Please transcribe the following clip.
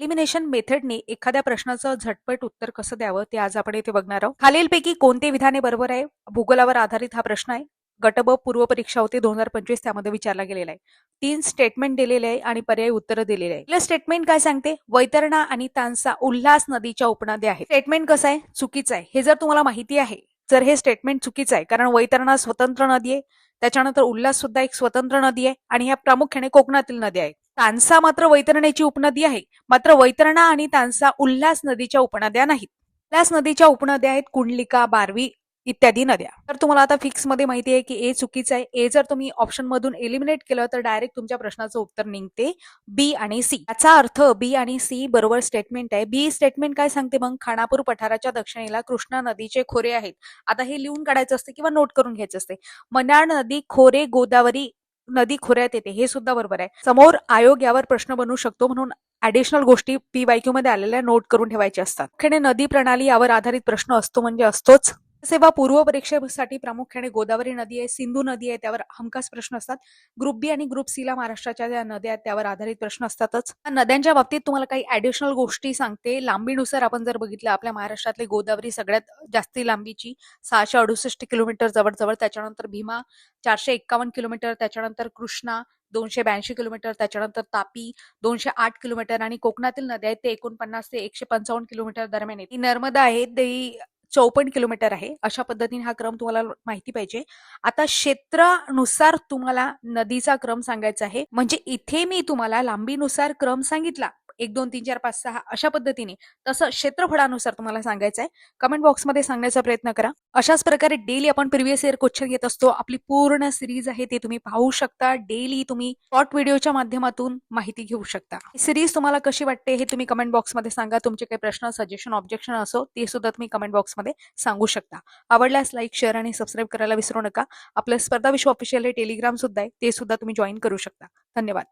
Elimination मेथडने एखाद्या प्रश्नाचं झटपट उत्तर कसं द्यावं ते आज आपण इथे बघणार आहोत. खालीलपैकी कोणते विधाने बरोबर आहे? भूगोलावर आधारित हा प्रश्न आहे. गट ब पूर्व परीक्षा होती 2025 त्यामध्ये विचारला गेलेला आहे. 3 स्टेटमेंट दिलेले आहे आणि पर्यायी उत्तरं दिलेले आहे. पहिलं स्टेटमेंट काय सांगते? वैतरणा आणि तानसा उल्हास नदीच्या उपनद्या आहेत. स्टेटमेंट कसं आहे? चुकीचं आहे. हे जर तुम्हाला माहिती आहे, जर हे स्टेटमेंट चुकीचं आहे, कारण वैतरणा स्वतंत्र नदी आहे, त्याच्यानंतर उल्हास सुद्धा एक स्वतंत्र नदी आहे आणि ह्या प्रामुख्याने कोकणातील नद्या आहेत. तानसा मात्र वैतरणेची उपनदी आहे, मात्र वैतरणा आणि तानसा उल्हास नदीच्या उपनद्या नाहीत. उल्हास नदीच्या उपनद्या आहेत कुंडलिका, बारवी इत्यादी नद्या. तर तुम्हाला आता फिक्स मध्ये माहिती आहे की ए चुकीचं आहे. ए जर तुम्ही ऑप्शन मधून एलिमिनेट केलं तर डायरेक्ट तुमच्या प्रश्नाचं उत्तर निघते बी आणि सी. याचा अर्थ बी आणि सी बरोबर स्टेटमेंट आहे. बी स्टेटमेंट काय सांगते मग? खानापूर पठाराच्या दक्षिणेला कृष्णा नदीचे खोरे आहेत. आता हे लिहून काढायचं असते किंवा नोट करून घ्यायचं असते. मन्याड नदी खोरे गोदावरी नदी खोऱ्यात येते, हे सुद्धा बरोबर आहे. समोर आयोग यावर प्रश्न बनू शकतो, म्हणून ऍडिशनल गोष्टी PYQ मध्ये आलेल्या नोट करून ठेवायच्या असतात. मुख्याने नदी प्रणाली यावर आधारित प्रश्न असतो म्हणजे असतोच. सेवा पूर्व परीक्षेसाठी प्रामुख्याने गोदावरी नदी आहे, सिंधू नदी आहे, त्यावर हमखास प्रश्न असतात. ग्रुप बी आणि ग्रुप सी ला महाराष्ट्राच्या ज्या नद्या आहेत त्यावर आधारित प्रश्न असतातच. नद्यांच्या बाबतीत तुम्हाला काही ऍडिशनल गोष्टी सांगते. लांबीनुसार आपण जर बघितलं, आपल्या महाराष्ट्रातली गोदावरी सगळ्यात जास्ती लांबीची 668 किलोमीटर जवळजवळ, त्याच्यानंतर भीमा 451 किलोमीटर, त्याच्यानंतर कृष्णा 282 किलोमीटर, त्याच्यानंतर तापी 208 किलोमीटर आणि कोकणातील नद्या आहेत ते 49 ते 155 किलोमीटर दरम्यान आहेत. नर्मदा आहे ते 54 किलोमीटर आहे. अशा पद्धतीने हा क्रम तुम्हाला माहिती पाहिजे. आता क्षेत्रानुसार तुम्हाला नदीचा क्रम सांगायचा आहे, म्हणजे इथे मी तुम्हाला लांबीनुसार क्रम सांगितला 1 2 3 4 5 6 अशा पद्धतीने, तसं क्षेत्रफळानुसार तुम्हाला सांगायचं आहे. कमेंट बॉक्समध्ये सांगण्याचा प्रयत्न करा. अशाच प्रकारे डेली आपण प्रिव्हियस इयर क्वेश्चन घेत असतो. आपली पूर्ण सिरीज आहे ते तुम्ही पाहू शकता. डेली तुम्ही शॉर्ट व्हिडिओच्या माध्यमातून माहिती घेऊ शकता. सिरीज तुम्हाला कशी वाटते हे तुम्ही कमेंट बॉक्समध्ये सांगा. तुमचे काही प्रश्न, सजेशन, ऑब्जेक्शन असो ते सुद्धा तुम्ही कमेंट बॉक्समध्ये सांगू शकता. आवडल्यास लाईक, शेअर आणि सबस्क्राईब करायला विसरू नका. आपलं स्पर्धा विश्व ऑफिशियल हे टेलिग्राम सुद्धा आहे, ते सुद्धा तुम्ही जॉईन करू शकता. धन्यवाद.